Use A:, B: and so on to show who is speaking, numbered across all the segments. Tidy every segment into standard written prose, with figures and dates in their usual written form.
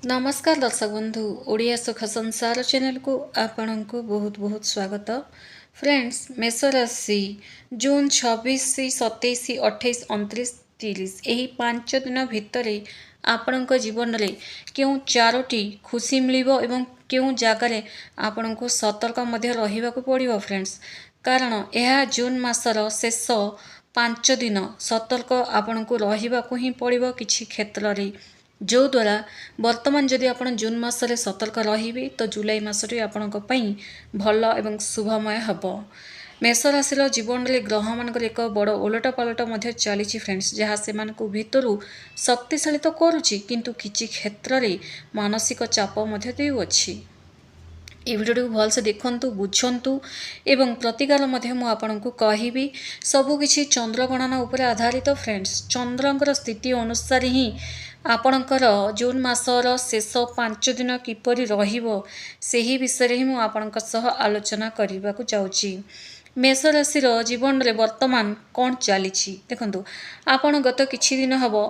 A: नमस्कार दर्शक बंधु ओडिया सुख संसार चैनल को आपण को बहुत बहुत स्वागत। फ्रेंड्स, मेष राशि जून 26 27 28 29 30 यही 5 दिन भितर आपण जीवन में क्यों चारोटी खुशी मिलिबो एवं क्यों जगार आपण को सतर्क मध्य रहिबाकु पड़िबो फ्रेंड्स। कारण यह जून मासर शेष 5 दिन सतर्क आपण को रहिबाकु ही पड़िबो किछि क्षेत्र रे, जो द्वारा वर्तमान जदि आप जून मासरे सतर्क रहिबे तो जुलाई मासटी आपणक पई भल एवं शुभमय हब। मेष राशि जीवन में ग्रह मानकर एक बड़ ओलटा पालटा मध्य चली फ्रेंड्स, जहाँ से भितरु शक्तिशाली तो करुच्ची किंतु किछि क्षेत्र में मानसिक चाप मध्य देउअछि। ये भिडियो को भलसे देखंतु बुझंतु एवं प्रतिकार मध्य मु आपनकु कहिबी। सबुकिछि चंद्र गणना उपर आधारित फ्रेंड्स। चंद्रंकर स्थिति अनुसार ही आपणकर जून मासर शेष 5 दिन किपरि रहिबो सेही विषय ही मु आपनक सह आलोचना करबाकु जाउची। मेष राशि जीवन में वर्तमान कौन चली देखु, आपण गत किछि दिन हबो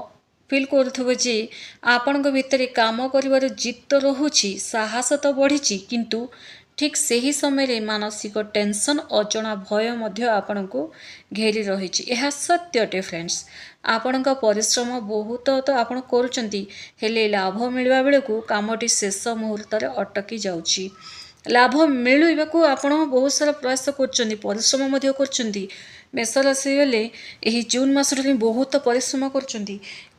A: फिल करुथबो जे आपण भितर काम करिवार जिद तो रहुछि, साहस तो बढ़ी, किंतु ठीक सही समय मानसिक टेंशन अजଣା भय मध्य आपण को घेरी रही। यह सत्यटे फ्रेंड्स। आपण परिश्रम बहुत तो आपण करुचंती, हेले लाभ मिलवा बेलू कामटी शेष मुहूर्त अटकी जाउची। लाभ मिलवाकू आपण बहुत सारा प्रयास कर परिश्रम मध्य कर। मेष राशि वाले यही जून मासरे बहुत परिश्रम कर,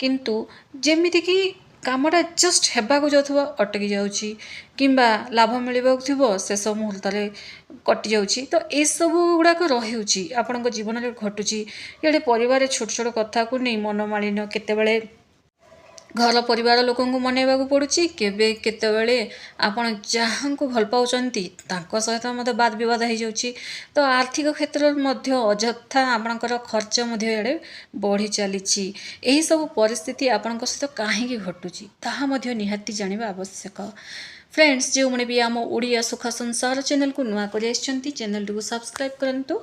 A: किंतु जेमिति कि कामटा जस्ट हेबाकू जाउथबो अटकी जाउची किंबा लाभ मिलवाक थिबो शेष मुहूर्त कटि जाउची। तो ए सब गुड़ाक रही आपण जीवन में घटुची। ये परिवार छोट छोट कथा को नहीं मनमालिन्य केतेबेले घर परिवार लोक मनैवाक पड़ुची, केबे केतेबेले आपण जहाँ को भल पाउचंती तांको सहित मत वाद विवाद हो जाउची। तो आर्थिक क्षेत्र मध्य अजथा आपणकर खर्च मध्य एडे बढ़ी चलीची। एही सब परिस्थिति आपण सहित काहेकि घटुची ताहा मध्य निहाती जानिबा आवश्यक। फ्रेंड्स, जो मैंने भी आम ओडिया सुख संसार चैनल को नुआ कर चैनल को सब्सक्राइब करंतु।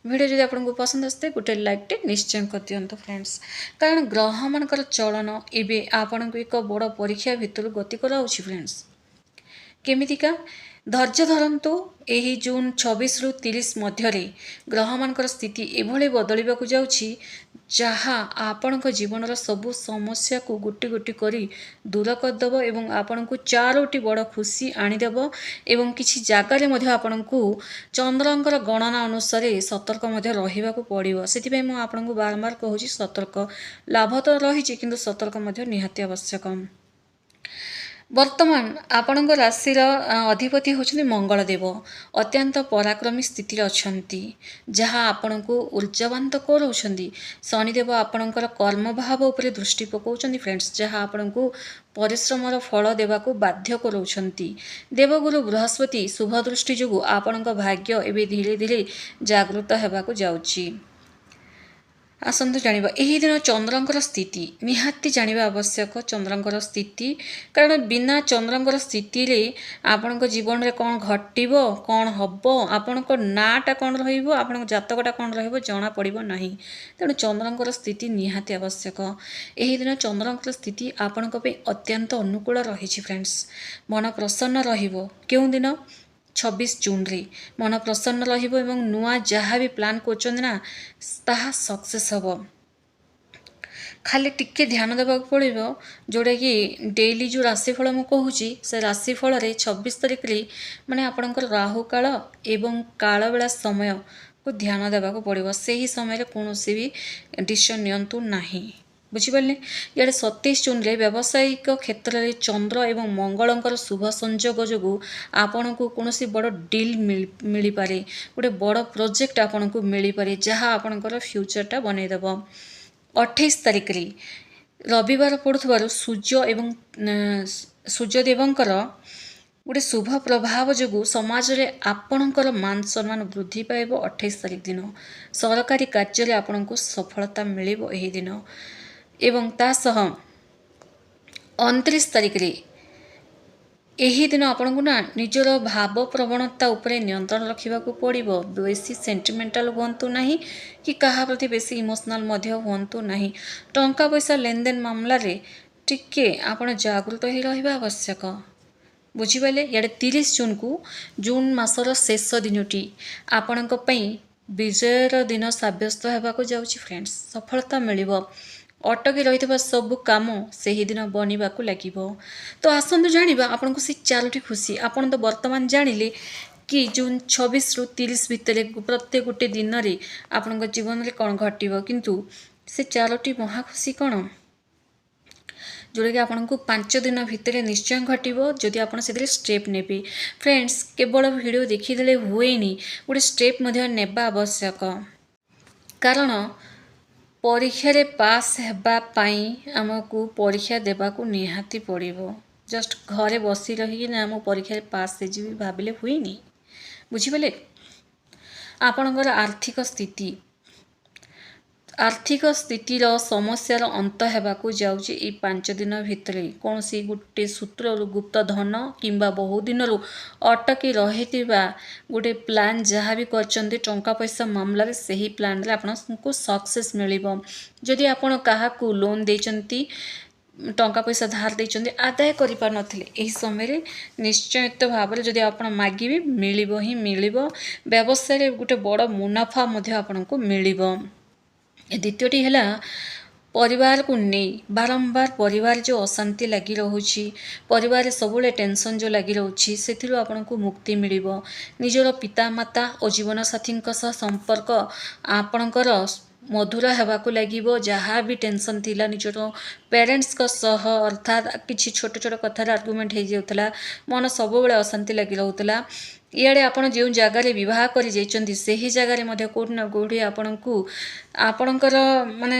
A: वीडियो जब आपको पसंद आसते गोटे लाइक निश्चय कर दिंतु फ्रेंड्स। कारण ग्रह मानकर चलन एवं आपण को एक बड़ परीक्षा भितर गति कराउछि फ्रेंड्स। केमितिका धैर्य धरंतु। यही जून 26 रु 30 मध्य ग्रह मानकर स्थिति एभली बदलिबाकु जाउछि, जहाँ आपण जीवन सबु समस्या को गोटी गोटी करी दूर करदेव एवं आपण को 4टी बड़ खुशी आनीदेव एवं किछि जगार मध्य आपण को चंद्रंकर गणना अनुसार सतर्क मध्य रहिबाकु पड़िबो। सेति मु आपण को बारंबार कहूछि सतर्क। लाभ तो रही किंतु सतर्क मध्य निहाती आवश्यक। वर्तमान आपण राशि अधिपति होचनी मंगल देव अत्यंत पराक्रमी स्थिति अछंती, जहाँ आपण को ऊर्जावान तो करोछंती। शनिदेव आपणकर कर्म भाव उपरे दृष्टि पकाउछंती फ्रेंड्स, जहाँ आपण को परिश्रमर फल देवाकू बाध्य करोछंती। देवगुरु बृहस्पति शुभ दृष्टि जोगु आपणक भाग्य एबे धीरे धीरे जागृत हेबाकू जाउची। आसतु जानिबा एही दिन चंद्रंकर स्थिति निहाती जानिबा आवश्यक। चंद्रंकर स्थिति, कारण बिना चंद्रंकर स्थिति रे आपणक जीवन रे कौन घटिबो कौन हबो आपणक नाटा कौन रहिबो आपणक जातकटा कौन रहिबो जणा पड़िबो नाही। तेणु चंद्रंकर स्थिति निहाती आवश्यक। एही दिन चंद्रंकर स्थिति आपणक पे अत्यंत अनुकूल रहिछि फ्रेंड्स। मन प्रसन्न रहिबो। केउं दिन 26 जून रे मन प्रसन्न रहिबो एवं नुआ जहाँ भी प्लान करछन ना ताहा सक्सेस हबो। खाली टिके ध्यान देवा पड़ो, जोटा कि डेली जो राशिफल मु कहूँ से राशिफल 26 तारिख रे माने आपणकर राहु काल एवं काल बेला समय को ध्यान देवा पड़ो। से ही समय कौन भी डिसीजन नियंतु नाही। बुझिपारे। इे 27 जून रे व्यावसायिक क्षेत्र में चंद्र एवं मंगलंकर शुभ संयोग जोगु आपण को कौन बड़ डील मिल पारे, गोटे बड़ प्रोजेक्ट आपण को मिल पारे, जहाँ आपणकर फ्यूचरटा बनईदेव। 28 तारिख रे रविवार पड़ुवर सूर्य एवं सूर्यदेवंकर गोटे शुभ प्रभाव जोगु समाज रे आपणकर मान सम्मान वृद्धि पाइब। 28 तारिख दिन सरकारी कार्य आपण को सफलता मिलिब एही दिन। एवं तासह 29 तारिख रे यही दिन आपण को ना निजर भाव प्रवणता उपरे नियंत्रण रखा पड़ो। बेसी सेंटिमेंटाल हुंतु नहीं कि कहा प्रति बेसी इमोशनल मध्य हुंतु नहीं। टंका पैसा लेन देन मामला रे टिके आपण जागृत ही रहिबा आवश्यक। बुझिपारे इे 30 जून को जून मासर शेष दिनटी आपण विजयर दिन सब्यस्त होगा जाऊँगी फ्रेंड्स। सफलता मिलिबो, अटकी रही सबू काम से ही दिन बनवा लगे। तो आसतु जाना आपन को से 4टी खुशी। आपन तो वर्तमान जानिले कि जून 26 रु 30 भितर प्रत्येक गोटे दिन में आपण जीवन में कौन घटव, किंतु से 4टी महाखुशी कौन जोटा कि आपको 5 दिन भितर निश्चय घटव जदि आप स्टेप ने। फ्रेंड्स केवल वीडियो देखीदे हुए गोटे स्टेप नेबा आवश्यक, कारण परीक्षा रे पास हेबापाई आमको परीक्षा देवाकू निहाती पड़ो। जस्ट घरे बसी रही ना मो परीक्षा रे पास से जी भाविले हुए नहीं। बुझिपारे आपणकर आर्थिक स्थितिर समस्यार अंत होगाकू जाऊँगी 5 दिन भितर। कौन सी गोटे सूत्र गुप्त धन किंबा बहु दिन अटकी रही गोटे प्लान जहाँ भी कर टंका पैसा मामला से ही प्लान रे आपको सक्सेस मिलिबो। जदि आपण काहाकू लोन देचंती टंका पैसा धार देचंती आदाय करि पार नथिले एही समय निश्चित भाव में जदि आपण मागिबे मिलिबो ही मिलिबो। व्यवसाय रे गोटे बड़ मुनाफा मध्य आपनको मिलिबो। द्वितीयटी है परिवार को नहीं बारंबार परिवार जो अशांति लगी रोची, परिवार सब टेंशन जो लगी रोची से आपन को मुक्ति मिलिबो। निजर पितामाता और जीवन साथी संपर्क आपणकर मधुर होगाकू लगे। जहाँ भी टेंशन थिला निजर पेरेंट्स का सह अर्थात किसी छोट छोट कथार आर्गुमेंट हो जाउथला, मन सब अशांति लगी रोला। इे आपड़ जो जगार बह कर से जगार कौटना कौटी आपण को आपणकर माने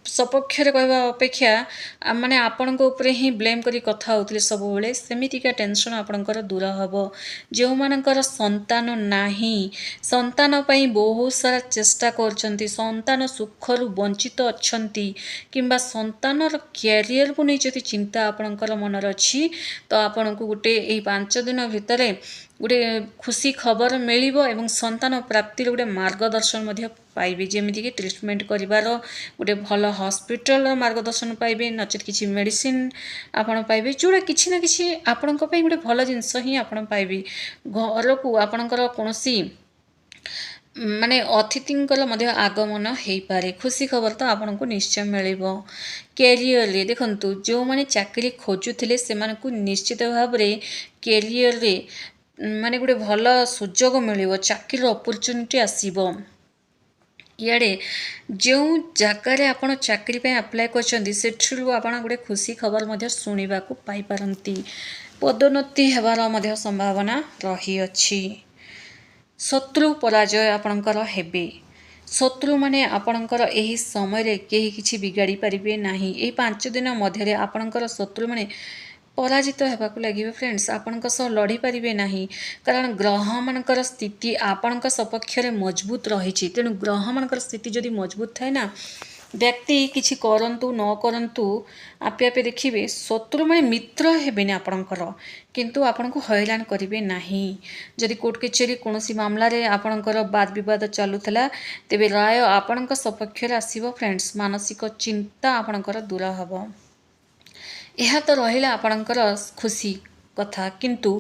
A: सपक्ष कहवा अपेक्षा माने आपण ही ब्लेम करी कथा होते सब बेले सेमितिका टेंशन आपणकर दूर हम। जो मानकर संतान नाही, संतान पई बहुत सारा चेष्टा करछंती, संतान सुखरु वंचित अच्छंती किंबा संतान कैरियर को नहीं जदि चिंता आपणकर मनर अच्छी तो आपण को गोटे 5 दिन भितर गोटे खुशी खबर मिलिबो एवं संतान प्राप्ति गोटे मार्गदर्शन पाइबे। जेमिति कि ट्रीटमेंट करिवार गोटे भल हॉस्पिटल मार्गदर्शन पाइबे, नचेत किछि मेडिसिन आपण पाइबे जोड़ा किछि ना किछि आपण गोटे भल जिनस ही आपण पाइबे। घर को आपणकर कोनोसी माने अतिथिंकर मध्य आगमन हो पारे। खुशी खबर तो आपन को निश्चय मिलिबो। कैरियर रे देखंतु जो माने चाकरी खोजुथिले सेमान को निश्चित भाव रे कैरियर रे माने गोटे भल सुजोग मिलिबो, चाकरी अपॉर्चुनिटी आसीबो। इे जो जगार आपण चाकरी पे अप्लाई करछंती सेठु आपण गोटे खुशी खबर मध्य सुनिबा को पाई पारंती। पदोन्नति हेबार मध्य संभावना रही अछि। शत्रु पराजय आपणकर हेबे। शत्रु माने आपणकर एही समय रे केही किछि बिगाड़ी परिबे नाही। एही 5 दिन मध्य आपणकर शत्रु माने पराजित होगाकू लगे। फ्रेंड्स आपण लड़ी पारे ना, कारण ग्रह मानकर स्थिति आपण सपक्ष मजबूत रही। तेणु ग्रह मानकर स्थिति जदि मजबूत थाए ना, व्यक्ति किछि करंतु न करंतु आपे आपे देखिए शत्रु माने मित्र हेबेनी आपणकर, किंतु आपण को हैरान करिवे नाही। जदि कोर्ट कचेरी कोनोसी मामला रे आपणकर वाद विवाद चालुथला तेबे राय आपणक सपक्ष रे आसीबो। फ्रेंड्स मानसिक चिंता आपणकर दूर हबो। यह तो रहिला आपणकर खुशी कथा, किंतु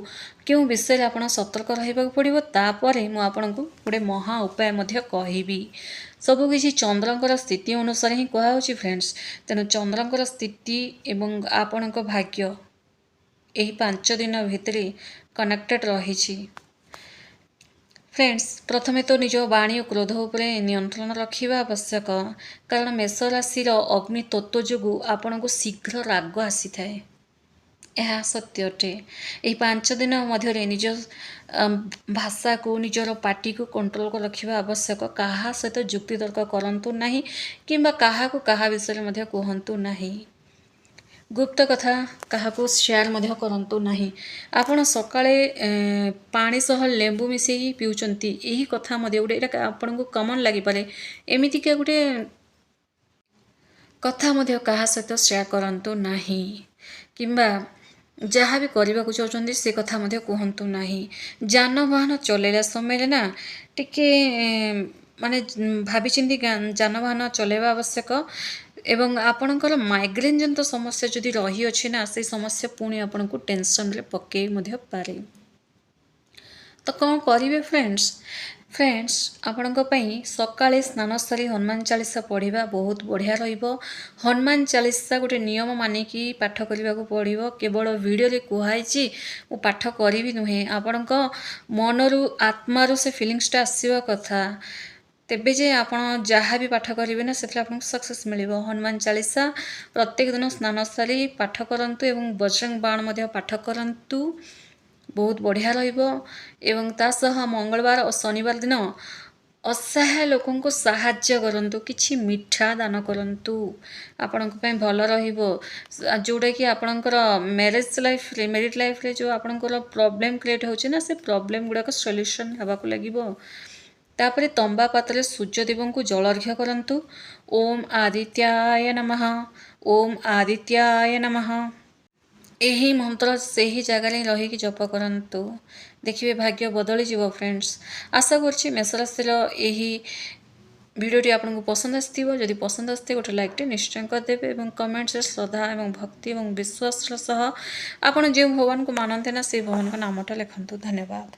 A: क्यों विषय आपण सतर्क रहिबा पड़िबो तापरे मु आपणको गोटे महा उपाय मध्य कहिबी। सबकिछि चंद्रंकर स्थिति अनुसार ही कहा होछि फ्रेंड्स। तेणु चंद्रंकर स्थिति एवं आपणक भाग्य एही 5 दिन भितरे कनेक्टेड रहिछि। फ्रेंड्स प्रथमे तो निज वाणी और क्रोध उपरे नियंत्रण रखिबा आवश्यक, कारण मेष राशि अग्नि तत्व जोगु आपण को शीघ्र राग आसी थाए। यह सत्य अटे। यही 5 दिन मध्य निज भाषा को निजर पार्टी को कंट्रोल कर रखिबा आवश्यक। कहा सहित जुक्ति तर्क करंतु नाही किंबा कहा को कहा विषय मध्य कहंतु नाही। गुप्त कथा कहा को शेयर मध्य करंतु नाही। आपण सकाळे पानी सह लेंबू मिसेई पिउचंती एही कथा मध्य गोटे एटा आपण को कॉमन लागि पारे। एमिति के गोटे कथा मध्य कहा सहित शेयर करंतु नाही, किंबा जहाँ भी करने को चाहते से कथा मध्य कहतु नाही। जानवाहन चलैला समय ना टिके माने भाभी चिंती जानवाहन चलैबा आवश्यक। ଏବଂ ଆପଣଙ୍କର ମାଇଗ୍ରେନ୍ ଜନିତ ସମସ୍ୟା ଯଦି ରହିଅଛି ନା ସେଇ ସମସ୍ୟା ପୁଣି ଆପଣଙ୍କୁ ଟେନସନରେ ପକାଇ ମଧ୍ୟ ପାରେ। ତ କ'ଣ କରିବେ ଫ୍ରେଣ୍ଡସ୍ ଆପଣଙ୍କ ପାଇଁ ସକାଳେ ସ୍ନାନ ସାରି ହନୁମାନ ଚାଳିଶା ପଢ଼ିବା ବହୁତ ବଢ଼ିଆ ରହିବ। ହନୁମାନ ଚାଳିଶା ଗୋଟେ ନିୟମ ମାନିକି ପାଠ କରିବାକୁ ପଡ଼ିବ। କେବଳ ଭିଡ଼ିଓରେ କୁହାଯାଇଛି ମୁଁ ପାଠ କରିବି ନୁହେଁ, ଆପଣଙ୍କ ମନରୁ ଆତ୍ମାରୁ ସେ ଫିଲିଙ୍ଗସଟା ଆସିବା କଥା। ତେବେ ଯେ ଆପଣ ଯାହା ବି ପାଠ କରିବେ ନା ସେଥିରେ ଆପଣଙ୍କୁ ସକ୍ସେସ୍ ମିଳିବ। ହନୁମାନ ଚାଳିଶା ପ୍ରତ୍ୟେକ ଦିନ ସ୍ନାନ ସାରି ପାଠ କରନ୍ତୁ ଏବଂ ବଜରଙ୍ଗ ବାଣ ମଧ୍ୟ ପାଠ କରନ୍ତୁ, ବହୁତ ବଢ଼ିଆ ରହିବ। ଏବଂ ତା ସହ ମଙ୍ଗଳବାର ଓ ଶନିବାର ଦିନ ଅସହାୟ ଲୋକଙ୍କୁ ସାହାଯ୍ୟ କରନ୍ତୁ, କିଛି ମିଠା ଦାନ କରନ୍ତୁ, ଆପଣଙ୍କ ପାଇଁ ଭଲ ରହିବ। ଯେଉଁଟାକି ଆପଣଙ୍କର ମ୍ୟାରିଡ୍ ଲାଇଫ୍ରେ ଯେଉଁ ଆପଣଙ୍କର ପ୍ରୋବ୍ଲେମ୍ କ୍ରିଏଟ୍ ହେଉଛି ନା ସେ ପ୍ରୋବ୍ଲେମ୍ ଗୁଡ଼ାକ ସଲ୍ୟୁସନ୍ ହେବାକୁ ଲାଗିବ। ତାପରେ ତମ୍ବା ପାତ୍ରରେ ସୂର୍ଯ୍ୟଦେବଙ୍କୁ ଜଳାର୍ଘ୍ୟ କରନ୍ତୁ। ଓମ୍ ଆଦିତ୍ୟାୟ ନମଃ, ଓମ୍ ଆଦିତ୍ୟାୟ ନମଃ। ଏହି ମନ୍ତ୍ର ସେହି ଜାଗାରେ ରହିକି ଜପ କରନ୍ତୁ, ଦେଖିବେ ଭାଗ୍ୟ ବଦଳିଯିବ ଫ୍ରେଣ୍ଡସ୍। ଆଶା କରୁଛି ମେଷ ରାଶିର ଏହି ଭିଡ଼ିଓଟି ଆପଣଙ୍କୁ ପସନ୍ଦ ଆସିଥିବ। ଯଦି ପସନ୍ଦ ଆସିଥିବ ଗୋଟେ ଲାଇକ୍ଟେ ନିଶ୍ଚୟ କରିଦେବେ ଏବଂ କମେଣ୍ଟସରେ ଶ୍ରଦ୍ଧା ଏବଂ ଭକ୍ତି ଏବଂ ବିଶ୍ୱାସର ସହ ଆପଣ ଯେଉଁ ଭଗବାନଙ୍କୁ ମାନନ୍ତି ନା ସେଇ ଭଗବାନଙ୍କ ନାମଟା ଲେଖନ୍ତୁ। ଧନ୍ୟବାଦ।